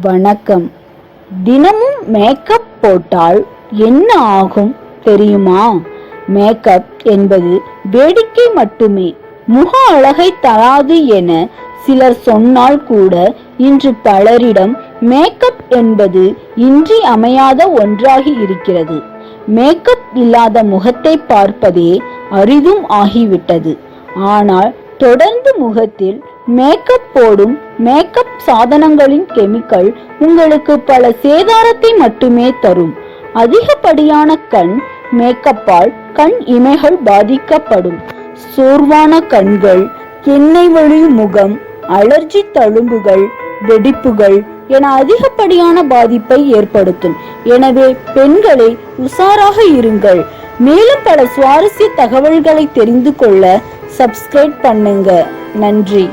வணக்கம். தினமும் மேக்கப் போட்டால் என்ன ஆகும் தெரியுமா? மேக்கப் என்பது வேடிக்கை மட்டுமே, முக அழகை தராது என சிலர் சொன்னால் கூட இன்று பலரிடம் மேக்கப் என்பது இன்றி அமையாத ஒன்றாகி இருக்கிறது. மேக்கப் இல்லாத முகத்தை பார்ப்பதே அரிதும் ஆகிவிட்டது. ஆனால் தொடர்ந்து முகத்தில் மேக்கப் போடும் மேக்கப் சாதனங்களின் கெமிக்கல் உங்களுக்கு பல சேதாரத்தை மட்டுமே தரும். அதிகப்படியான கண் மேக்கப்பால் கண் இமைகள் பாதிக்கப்படும். சோர்வான கண்கள், எண்ணெய் வழி முகம், அலர்ஜி தழும்புகள், வெடிப்புகள் என அதிகப்படியான பாதிப்பை ஏற்படுத்தும். எனவே பெண்களே உஷாராக இருங்கள். மேலும் பல சுவாரஸ்ய தகவல்களை தெரிந்து கொள்ள சப்ஸ்கிரைப் பண்ணுங்க. நன்றி.